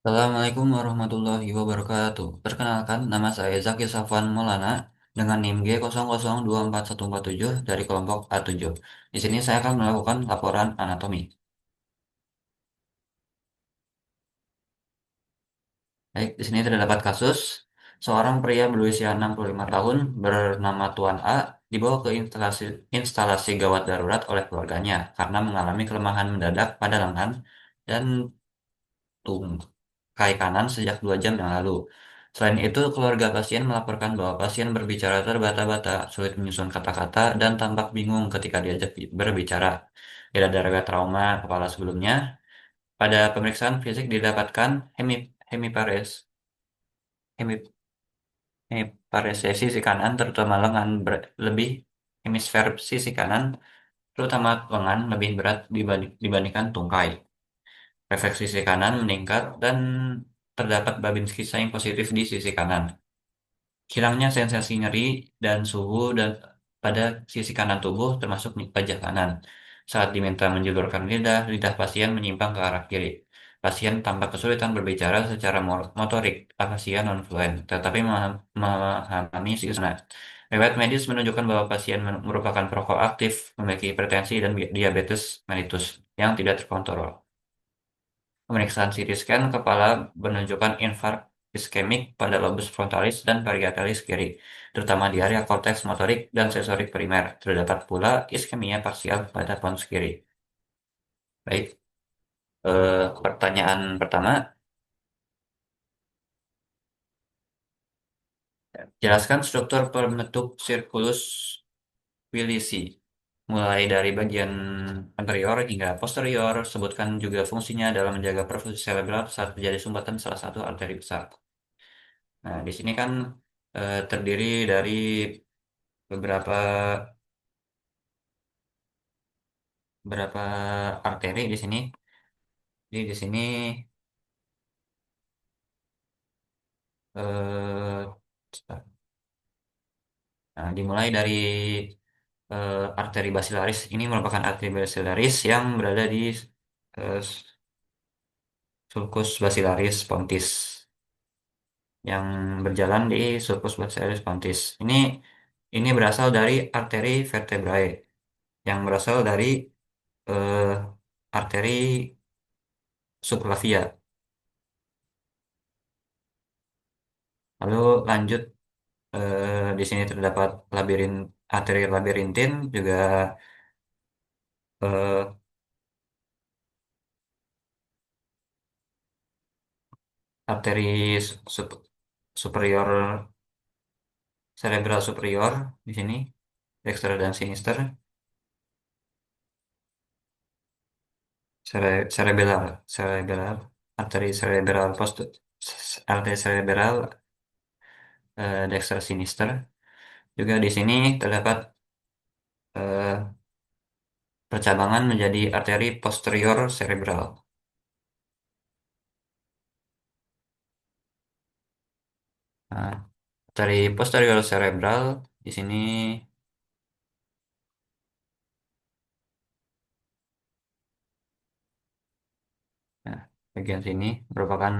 Assalamualaikum warahmatullahi wabarakatuh. Perkenalkan, nama saya Zaki Safwan Maulana dengan NIM G00241447 dari kelompok A7. Di sini saya akan melakukan laporan anatomi. Baik, di sini terdapat kasus seorang pria berusia 65 tahun bernama Tuan A dibawa ke instalasi gawat darurat oleh keluarganya karena mengalami kelemahan mendadak pada lengan dan tungkai kanan sejak 2 jam yang lalu. Selain itu, keluarga pasien melaporkan bahwa pasien berbicara terbata-bata, sulit menyusun kata-kata, dan tampak bingung ketika diajak berbicara. Tidak ada riwayat trauma kepala sebelumnya. Pada pemeriksaan fisik didapatkan hemipares, hemi- hemiparesia sisi kanan, terutama lengan lebih hemisfer sisi kanan, terutama lengan lebih berat dibandingkan tungkai. Refleks sisi kanan meningkat dan terdapat Babinski sign positif di sisi kanan. Hilangnya sensasi nyeri dan suhu dan pada sisi kanan tubuh termasuk pajak kanan. Saat diminta menjulurkan lidah, lidah pasien menyimpang ke arah kiri. Pasien tampak kesulitan berbicara secara motorik, afasia non-fluent, tetapi memahami sisi sana. Riwayat medis menunjukkan bahwa pasien merupakan perokok aktif, memiliki hipertensi dan diabetes mellitus yang tidak terkontrol. Pemeriksaan CT scan kepala menunjukkan infark iskemik pada lobus frontalis dan parietalis kiri, terutama di area korteks motorik dan sensorik primer. Terdapat pula iskemia parsial pada pons kiri. Baik, pertanyaan pertama, jelaskan struktur pembentuk sirkulus Wilisi. Mulai dari bagian anterior hingga posterior, sebutkan juga fungsinya dalam menjaga perfusi cerebral saat terjadi sumbatan salah satu arteri besar. Nah, di sini kan terdiri dari beberapa beberapa arteri di sini. Jadi di sini eh, nah, dimulai dari arteri basilaris. Ini merupakan arteri basilaris yang berada di eh, sulcus basilaris pontis yang berjalan di sulcus basilaris pontis. Ini berasal dari arteri vertebrae yang berasal dari eh, arteri subclavia. Lalu lanjut di sini terdapat arteri labirintin juga eh, arteri superior cerebral superior di sini dexter dan sinister cerebral cerebral arteri cerebral dexter sinister juga di sini terdapat eh, percabangan menjadi arteri posterior cerebral. Nah, arteri posterior cerebral di sini, nah, bagian sini merupakan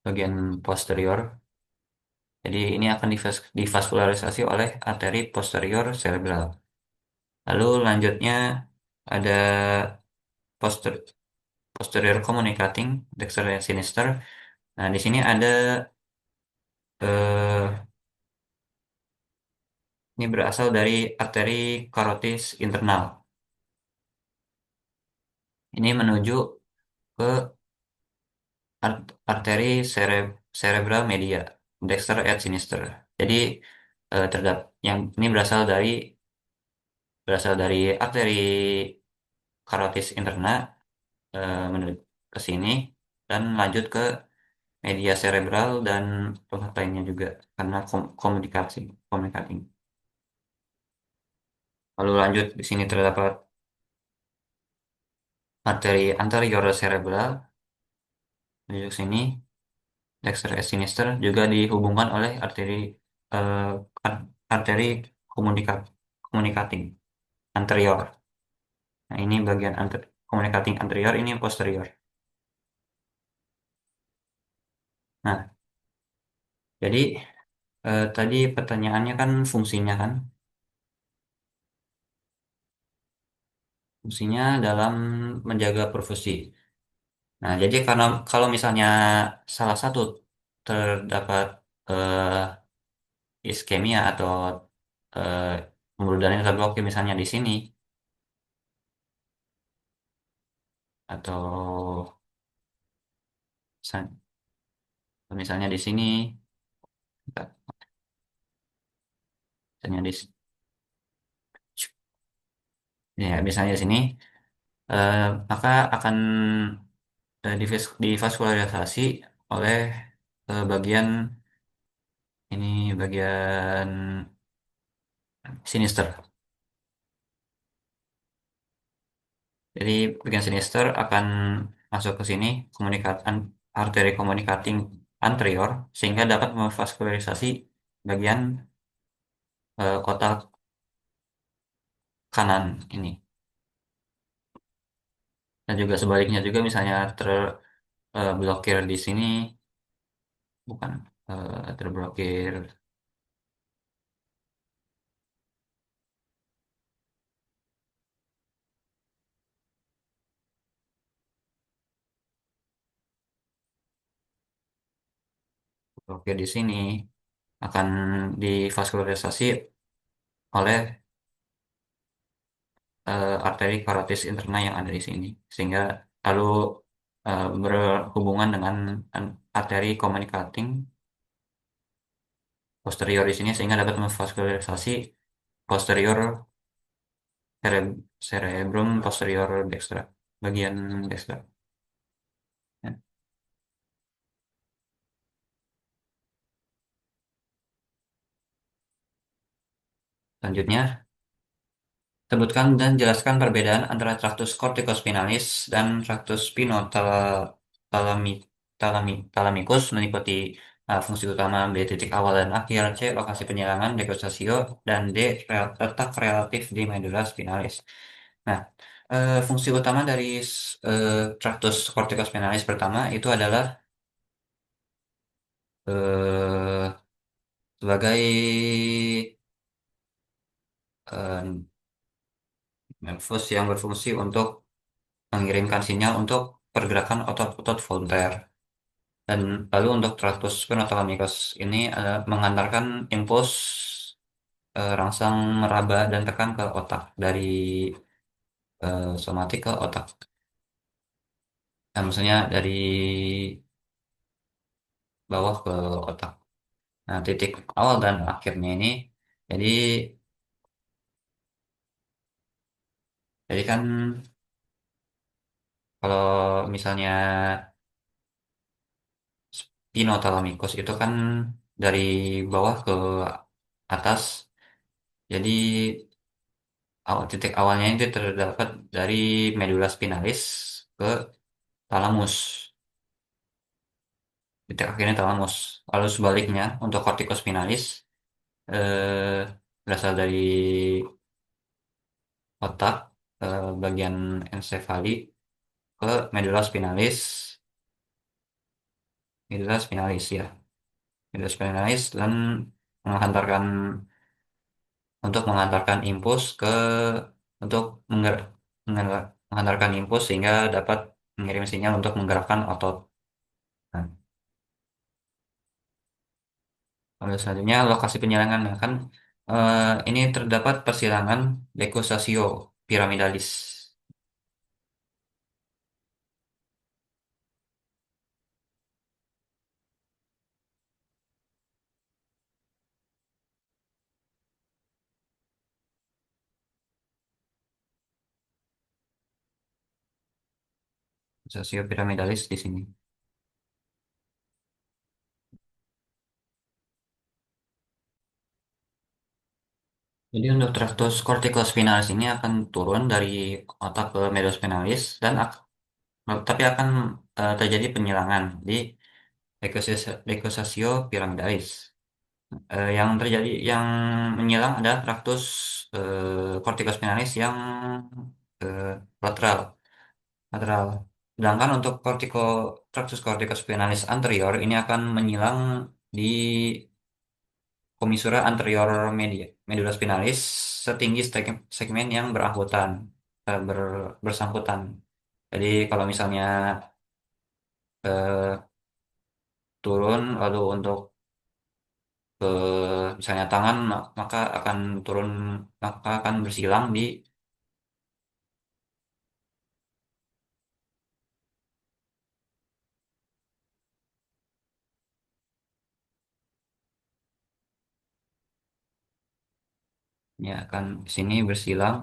bagian posterior. Jadi ini akan divaskularisasi oleh arteri posterior cerebral. Lalu lanjutnya ada poster, posterior communicating dexter dan sinister. Nah, di sini ada eh, ini berasal dari arteri karotis internal. Ini menuju ke arteri cerebral media, dexter et sinister. Jadi yang ini berasal dari arteri karotis interna menuju ke sini dan lanjut ke media cerebral dan tempat lainnya juga karena komunikasi. Lalu lanjut di sini terdapat arteri anterior cerebral menuju ke sini dexter et sinister juga dihubungkan oleh eh, arteri komunika, communicating anterior. Nah, ini bagian anterior. communicating anterior, ini posterior. Nah, jadi tadi pertanyaannya kan fungsinya kan, fungsinya dalam menjaga perfusi. Nah, jadi karena kalau misalnya salah satu terdapat iskemia atau eh, pembuluh darahnya terblokir misalnya di sini atau misal- misalnya di sini, misalnya ya misalnya di sini, eh, maka akan divaskularisasi oleh bagian ini, bagian sinister. Jadi bagian sinister akan masuk ke sini, arteri communicating anterior, sehingga dapat memvaskularisasi bagian kotak kanan ini. Dan juga sebaliknya juga misalnya terblokir di sini, bukan terblokir, blokir di sini akan divaskularisasi oleh arteri karotis interna yang ada di sini, sehingga lalu berhubungan dengan arteri communicating posterior di sini, sehingga dapat memvaskularisasi posterior cerebrum posterior dextra, bagian dextra. Ya. Selanjutnya, sebutkan dan jelaskan perbedaan antara traktus corticospinalis dan traktus spinothalamikus, meliputi fungsi utama, B, titik awal dan akhir, C, lokasi penyerangan, D, Crustaceo, dan D, letak relatif di medula spinalis. Nah, fungsi utama dari traktus corticospinalis pertama itu adalah eh, sebagai eh, nervus yang berfungsi untuk mengirimkan sinyal untuk pergerakan otot-otot volunteer. Dan lalu untuk traktus penotolamikus ini mengantarkan impuls rangsang meraba dan tekan ke otak dari somatik ke otak. Nah, maksudnya dari bawah ke otak. Nah, titik awal dan akhirnya ini, jadi jadi kan kalau misalnya spinothalamikus itu kan dari bawah ke atas. Jadi titik awalnya itu terdapat dari medula spinalis ke talamus. Titik akhirnya talamus. Lalu sebaliknya untuk corticospinalis eh, berasal dari otak, bagian ensefali ke medula spinalis ya, medula spinalis, dan menghantarkan mengantarkan impuls untuk menghantarkan impuls sehingga dapat mengirim sinyal untuk menggerakkan otot. Nah, lalu selanjutnya lokasi penyerangan, ya kan ini terdapat persilangan dekusasio piramidalis. Dekusasio piramidalis di sini. Jadi untuk traktus corticospinalis ini akan turun dari otak ke mediospinalis dan tapi akan terjadi penyerangan di dekusasio piramidalis. Yang menyilang adalah traktus corticospinalis yang lateral. lateral. Sedangkan untuk tractus corticospinalis anterior ini akan menyilang di komissura anterior medula spinalis setinggi segmen yang bersangkutan. Jadi kalau misalnya eh, turun lalu untuk ke misalnya tangan maka akan turun maka akan bersilang di ya akan di sini bersilang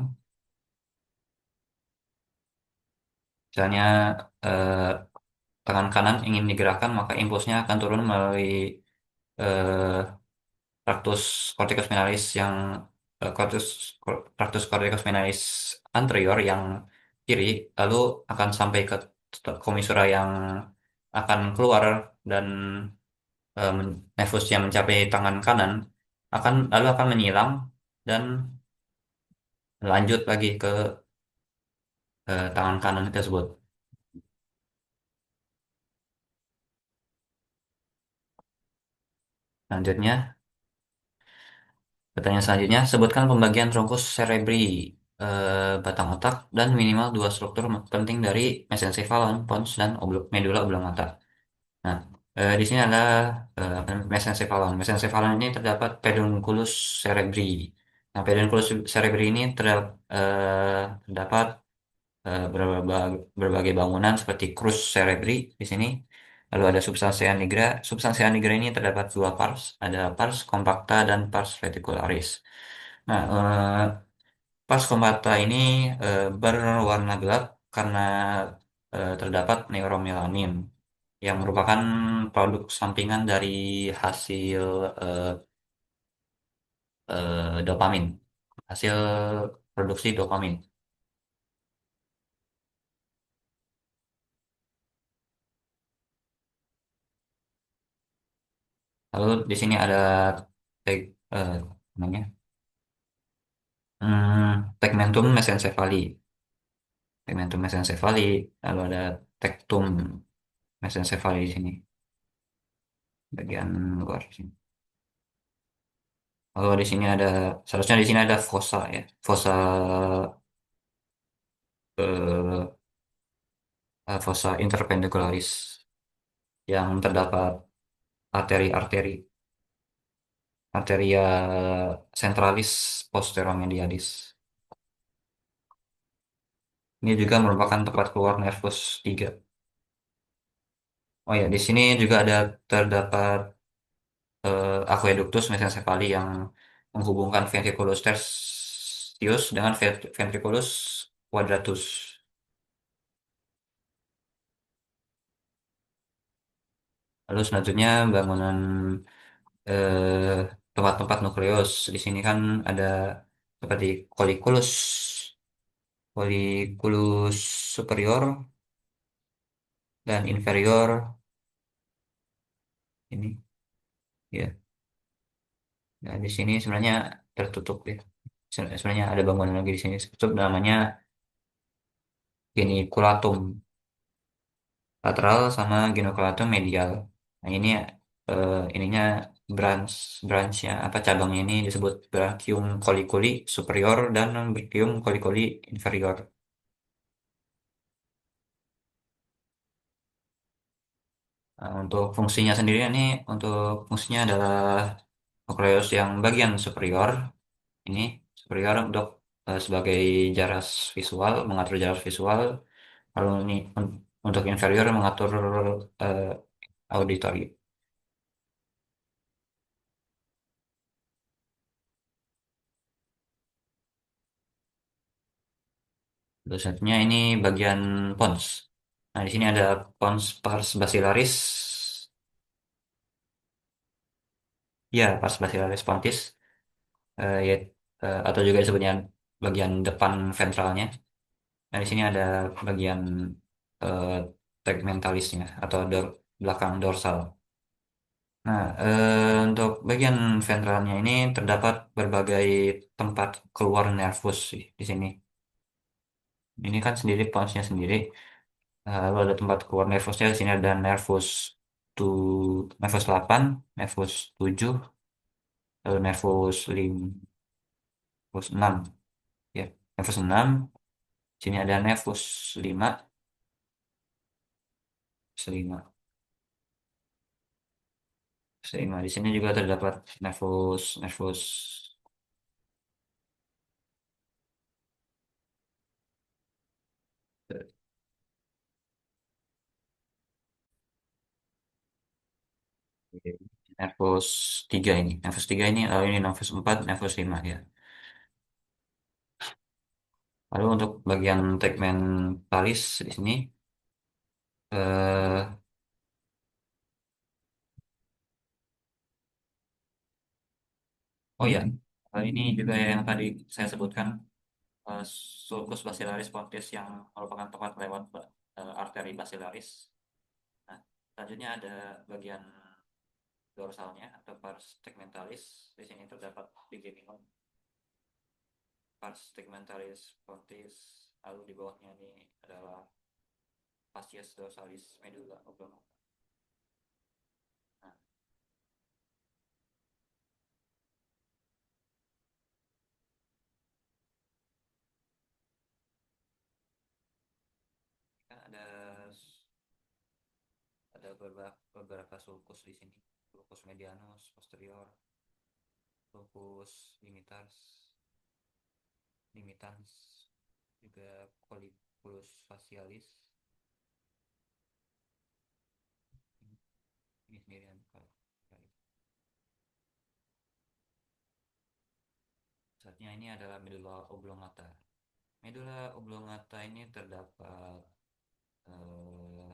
misalnya eh, tangan kanan ingin digerakkan maka impulsnya akan turun melalui eh, traktus corticospinalis yang eh, traktus traktus corticospinalis anterior yang kiri lalu akan sampai ke komisura yang akan keluar dan nefusnya mencapai tangan kanan akan menyilang dan lanjut lagi ke tangan kanan tersebut. Selanjutnya, pertanyaan selanjutnya, sebutkan pembagian trunkus cerebri, batang otak, dan minimal dua struktur penting dari mesencephalon, pons, dan medula oblongata. Nah, di sini ada mesencephalon. Mesencephalon ini terdapat pedunculus cerebri. Nah, pedunculus cerebri ini terdapat berbagai bangunan seperti crus cerebri di sini. Lalu ada substansia nigra. Substansia nigra ini terdapat dua pars, ada pars compacta dan pars reticularis. Nah, pars compacta ini berwarna gelap karena terdapat neuromelanin yang merupakan produk sampingan dari hasil eh, dopamin, hasil produksi dopamin. Lalu di sini ada tag, namanya tegmentum mesencephaly, tegmentum mesencephaly, lalu ada tectum mesencephaly di sini, bagian luar sini. Lalu di sini ada seharusnya di sini ada fossa ya, fossa eh, fossa interpendicularis yang terdapat arteri-arteri, arteria centralis posteromedialis. Ini juga merupakan tempat keluar nervus 3. Oh ya, di sini juga terdapat aqueductus mesencephaly yang menghubungkan ventriculus tertius dengan ventriculus quadratus. Lalu selanjutnya bangunan eh, tempat-tempat nukleus. Di sini kan ada seperti colliculus, colliculus superior dan inferior ini ya. Nah, di sini sebenarnya tertutup ya. Sebenarnya ada bangunan lagi di sini tertutup namanya geniculatum lateral sama genukleatum medial. Nah ini ininya branch branchnya apa cabangnya ini disebut brachium colliculi superior dan brachium colliculi inferior. Nah, untuk fungsinya sendiri ini untuk fungsinya adalah nukleus yang bagian superior ini superior untuk sebagai jaras visual mengatur jaras visual. Lalu ini untuk inferior mengatur eh, auditori. Terus satunya ini bagian pons. Nah, di sini ada pons pars basilaris, ya pars basilaris pontis, ya, atau juga disebutnya bagian depan ventralnya. Nah, di sini ada bagian eh, tegmentalisnya atau belakang dorsal. Nah, untuk bagian ventralnya ini terdapat berbagai tempat keluar nervus sih di sini. Ini kan sendiri ponsnya sendiri. Lalu ada tempat keluar nervusnya di sini ada tu, nervus 8, nervus 7, lalu nervus 6 ya. Nervus 6, sini ada nervus 5, nervus 5, nervus 5. Di sini juga terdapat nervus nervus nervus 3 ini. Nervus 3 ini, lalu ini nervus 4, nervus 5 ya. Lalu untuk bagian tegmentalis di sini eh oh ya, ini juga yang tadi saya sebutkan, eh, sulcus basilaris pontis yang merupakan tempat lewat arteri basilaris. Nah, selanjutnya ada bagian dorsalnya atau pars tegmentalis. Di sini terdapat bigeminum, pars tegmentalis pontis. Lalu di bawahnya ini adalah fascias dorsalis medulla oblongata. Nah, kan ada beberapa sulcus di sini. Sulcus medianus, posterior, sulcus limitans, juga colliculus facialis. Ini sendirian. Saatnya ini adalah medulla oblongata. Medulla oblongata ini terdapat eh,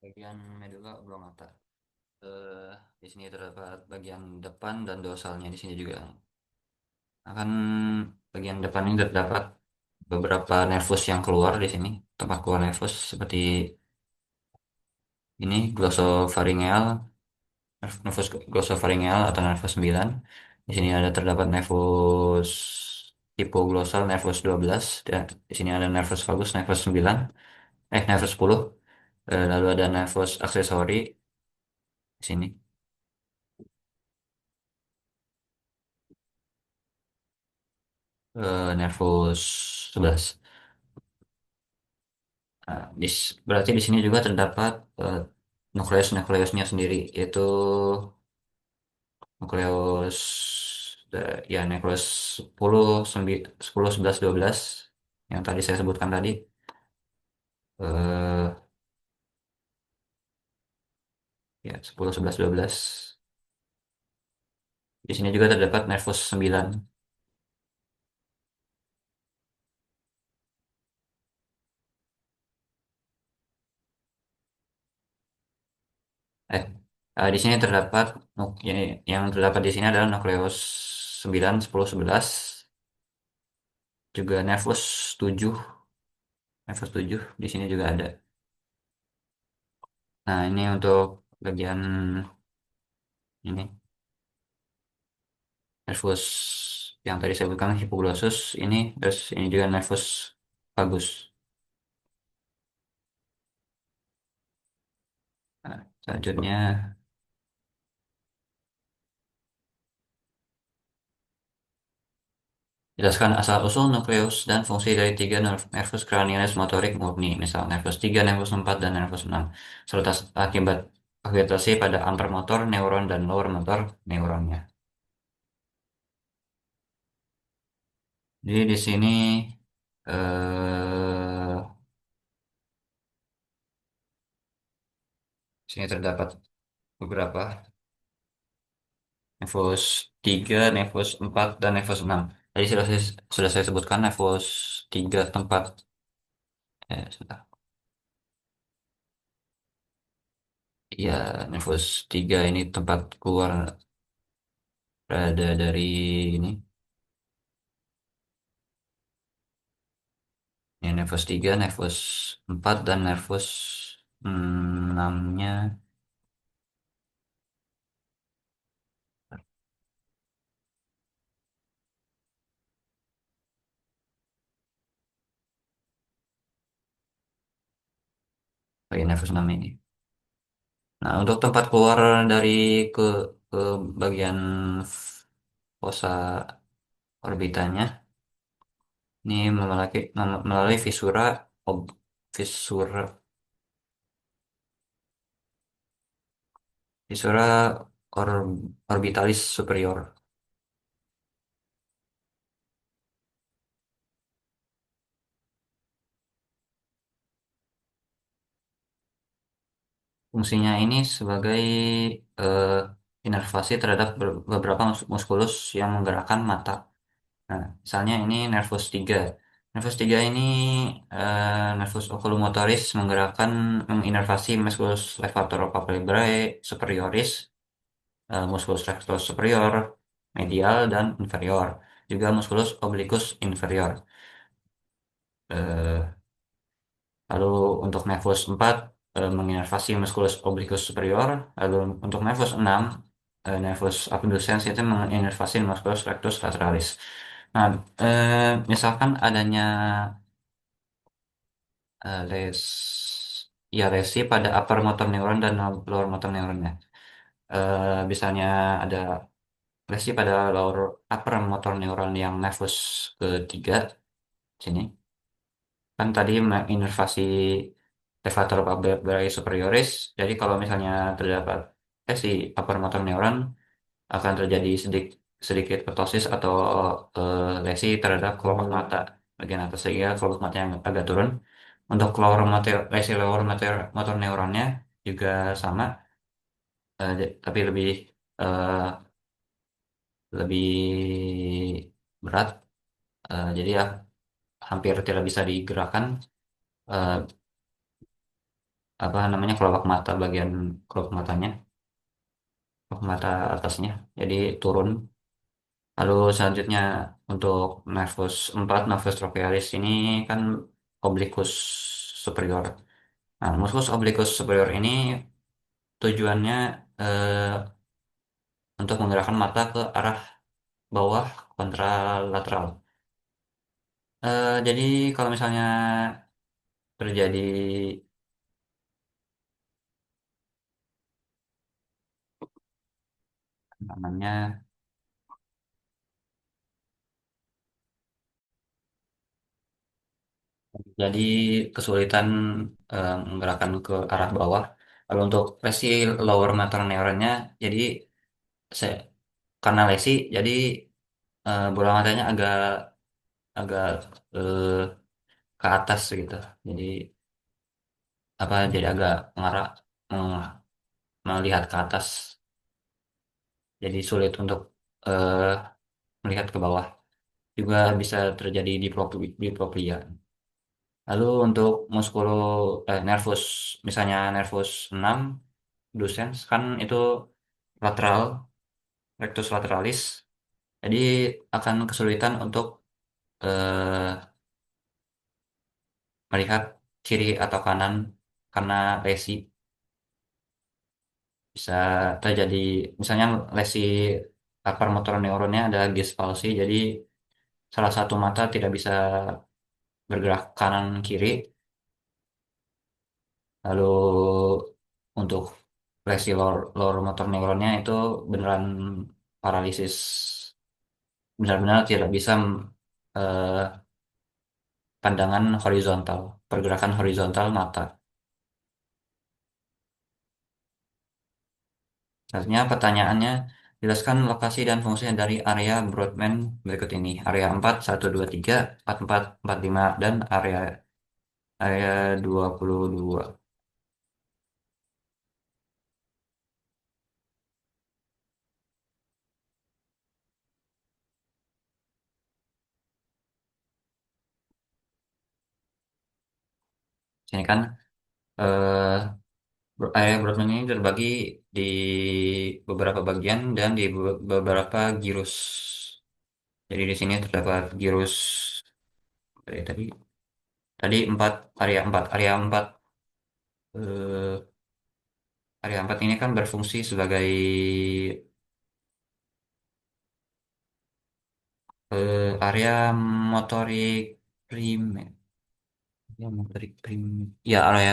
bagian medulla oblongata. Di sini terdapat bagian depan dan dorsalnya di sini juga. Akan bagian depan ini terdapat beberapa nervus yang keluar di sini. Tempat keluar nervus seperti ini glosopharyngeal, nervus glosopharyngeal atau nervus 9. Di sini ada terdapat nervus hipoglossal nervus 12 dan di sini ada nervus vagus nervus 9, nervus 10. Lalu ada nervus aksesori di sini. Nervus 11. Nah, berarti di sini juga terdapat nukleusnya sendiri, yaitu nukleus ya nukleus 10, 11, 12 yang tadi saya sebutkan tadi. eh ya 10, 11, 12. Di sini juga terdapat nervus 9. Eh, di sini terdapat yang terdapat di sini adalah nukleus 9, 10, 11, juga nervus 7, nervus 7 di sini juga ada. Nah, ini untuk bagian ini nervus yang tadi saya sebutkan hipoglossus ini, terus ini juga nervus vagus. Nah, selanjutnya jelaskan asal-usul nukleus dan fungsi dari tiga nervus cranialis motorik murni, misal nervus 3, nervus 4, dan nervus 6, serta akibat aktivasi pada antar motor neuron dan lower motor neuronnya. Jadi di sini eh sini terdapat beberapa nervus 3, nervus 4, dan nervus 6. Tadi sudah saya sebutkan nervus 3 tempat. Sebentar. Ya, nervus 3 ini tempat keluar berada dari ini. nervus 3, nervus 4, dan nervus 6-nya. Oh iya, nervus 6 ini. Nah, untuk tempat keluar dari ke ke bagian fosa orbitanya, ini melalui fisura fisura orbitalis superior. Fungsinya ini sebagai eh, inervasi terhadap beberapa muskulus yang menggerakkan mata. Nah, misalnya ini nervus 3. Nervus 3 ini nervus oculomotoris menginervasi musculus levator papillonae superioris, musculus rectus superior, medial, dan inferior. Juga musculus obliquus inferior. Eh, Lalu untuk nervus 4 menginervasi musculus obliquus superior. Lalu untuk nervus 6, nervus abducens itu menginervasi musculus rectus lateralis. Nah, misalkan adanya lesi pada upper motor neuron dan lower motor neuronnya. Misalnya ada lesi pada upper motor neuron yang nervus ketiga sini. Kan tadi menginervasi levator papillae superioris. Jadi kalau misalnya terdapat lesi upper motor neuron, akan terjadi sedikit ptosis atau lesi terhadap kelopak mata bagian atas, sehingga kelopak mata yang agak turun. Untuk lesi lower motor neuronnya juga sama, tapi eh, lebih berat. Jadi ya hampir tidak bisa digerakkan, eh, apa namanya, kelopak matanya, kelopak mata atasnya. Jadi turun. Lalu selanjutnya untuk nervus 4, nervus tropialis ini kan obliquus superior. Nah, musculus obliquus superior ini tujuannya untuk menggerakkan mata ke arah bawah kontralateral. Jadi kalau misalnya terjadi namanya, jadi kesulitan menggerakkan ke arah bawah. Lalu untuk lesi lower motor neuronnya, jadi saya, karena lesi, jadi bola matanya agak agak eh, ke atas gitu. Jadi jadi agak mengarah, meng- melihat ke atas. Jadi sulit untuk eh, melihat ke bawah. Juga bisa terjadi diplopia. Lalu untuk nervus, misalnya nervus 6 Duchenne kan itu lateral, rectus lateralis. Jadi akan kesulitan untuk eh, melihat kiri atau kanan karena lesi. Bisa terjadi misalnya lesi upper motor neuronnya ada gaze palsy, jadi salah satu mata tidak bisa bergerak kanan kiri. Lalu untuk lesi lower motor neuronnya itu beneran paralisis, benar-benar tidak bisa eh, pandangan horizontal, pergerakan horizontal mata. Selanjutnya pertanyaannya, jelaskan lokasi dan fungsi dari area Broadband berikut ini. Area 4, 1, 2, 3, 4, 4, 4, 5, dan area 22. Sini kan eh, area Broadband ini terbagi di beberapa bagian dan di beberapa girus. Jadi di sini terdapat girus tadi. Tadi empat, eh, area 4 ini kan berfungsi sebagai area motorik primer. Ya, motorik primer. Ya, area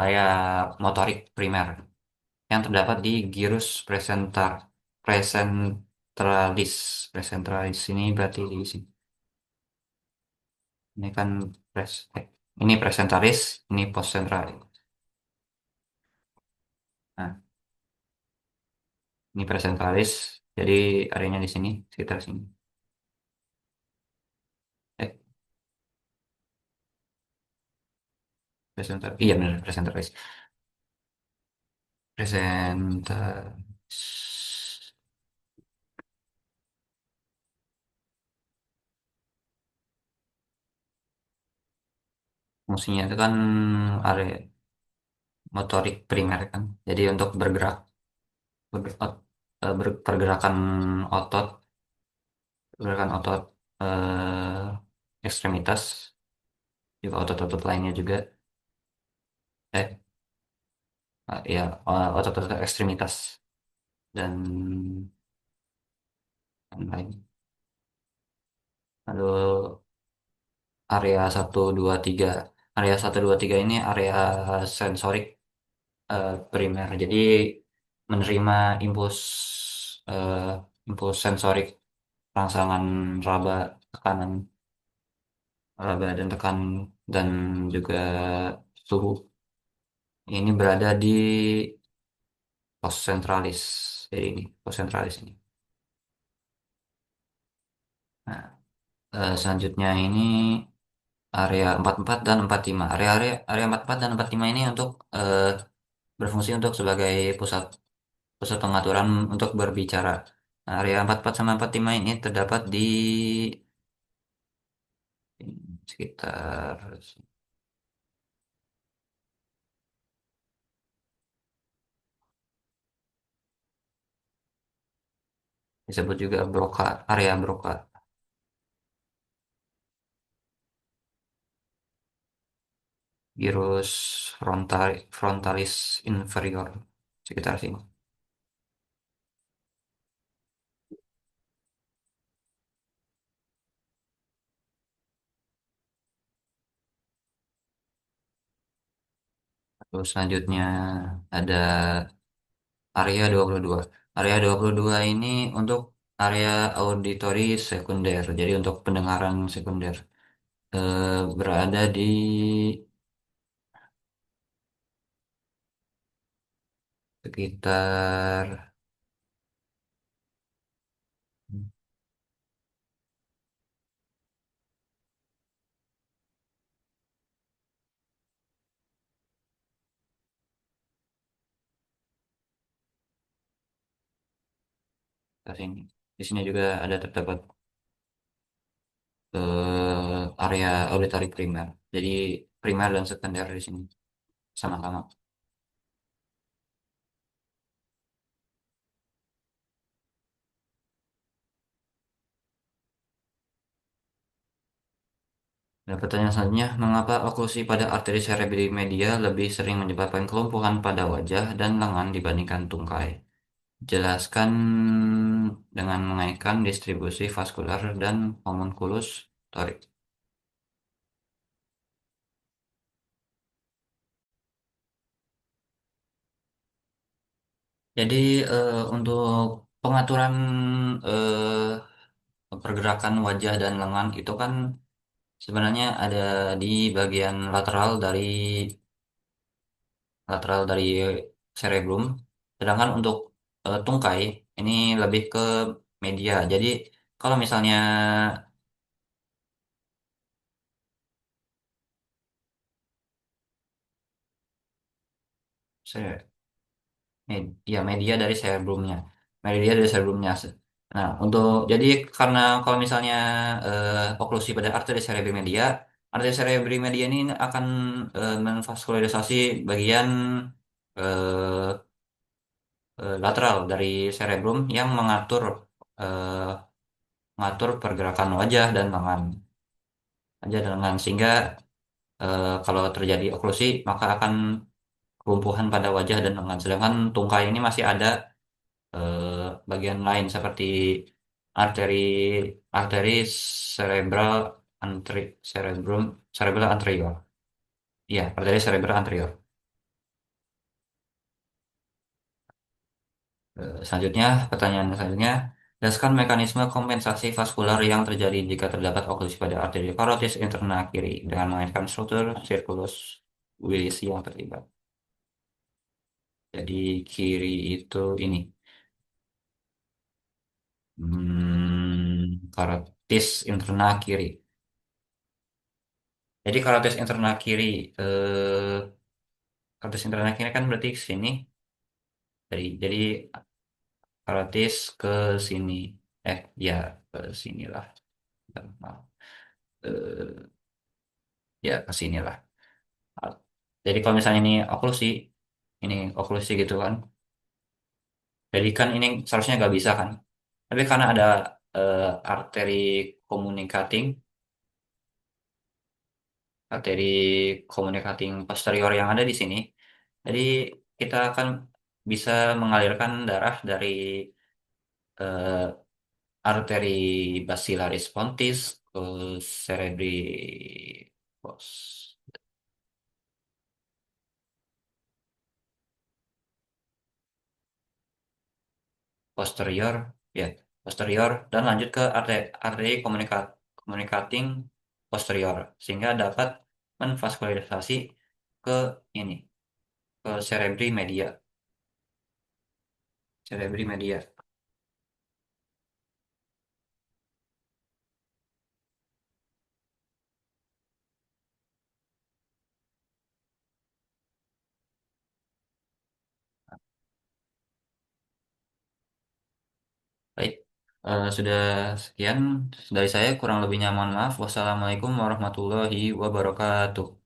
area motorik primer yang terdapat di gyrus presentalis. Presentalis ini berarti di sini. Ini kan pres, eh, ini presentalis, ini postcentralis. Nah, ini presentalis. Jadi areanya di sini, sekitar sini. Eh, Iya benar, presentalis. Presentalis. Fungsinya itu kan area motorik primer kan. Jadi untuk ber- ot- pergerakan otot, pergerakan otot ekstremitas, juga otot-otot lainnya juga. Eh, ya, otot-otot ekstremitas dan lain. Lalu area satu 2 3, area satu 2 3 ini area sensorik primer. Jadi menerima impuls eh, impuls sensorik rangsangan raba, tekanan raba dan dan juga suhu. Ini berada di pos sentralis. Jadi ini pos sentralis ini. Nah, selanjutnya ini area 44 dan 45. Area 44 dan 45 ini untuk berfungsi untuk sebagai pusat pusat pengaturan untuk berbicara. Nah, area 44 sama 45 ini terdapat di sekitar, disebut juga Broca, area Broca, gyrus frontalis inferior, sekitar sini. Terus selanjutnya ada area 22. Area 22 ini untuk area auditory sekunder, jadi untuk pendengaran sekunder. Berada di sekitar sini. Di sini juga ada terdapat area auditory primer. Jadi primer dan sekunder di sini sama-sama. Dan pertanyaan selanjutnya, mengapa oklusi pada arteri cerebri media lebih sering menyebabkan kelumpuhan pada wajah dan lengan dibandingkan tungkai? Jelaskan dengan mengaitkan distribusi vaskular dan homunculus torik. Jadi untuk pengaturan pergerakan wajah dan lengan itu kan sebenarnya ada di bagian lateral dari cerebrum. Sedangkan untuk tungkai ini lebih ke media. Jadi kalau misalnya saya ya media dari cerebrumnya, media dari cerebrumnya. Nah, jadi karena kalau misalnya oklusi pada arteri cerebri media ini akan menvaskularisasi bagian eh, lateral dari cerebrum yang mengatur eh, mengatur pergerakan wajah dan lengan sehingga kalau terjadi oklusi maka akan kelumpuhan pada wajah dan lengan. Sedangkan tungkai ini masih ada bagian lain seperti arteri arteri cerebral cerebrum cerebral anterior. Iya, arteri cerebral anterior. Selanjutnya, pertanyaan selanjutnya, jelaskan mekanisme kompensasi vaskular yang terjadi jika terdapat oklusi pada arteri karotis interna kiri dengan mengaitkan struktur sirkulus Willis yang terlibat. Jadi kiri itu ini, karotis interna kiri. Jadi karotis interna kiri, karotis interna kiri kan berarti ke sini. Jadi karotis ke sini. Ya ke sinilah. Maaf. Eh, ya ke sinilah. Jadi kalau misalnya ini oklusi gitu kan. Jadi kan ini seharusnya nggak bisa kan. Tapi karena ada eh, arteri communicating, arteri communicating posterior yang ada di sini, jadi kita akan bisa mengalirkan darah dari eh, arteri basilaris pontis ke cerebri posterior, ya posterior dan lanjut ke arteri communicating posterior sehingga dapat menvaskularisasi ke ini ke cerebri media. Baik, sudah sekian dari saya, kurang lebihnya mohon maaf. Wassalamualaikum warahmatullahi wabarakatuh.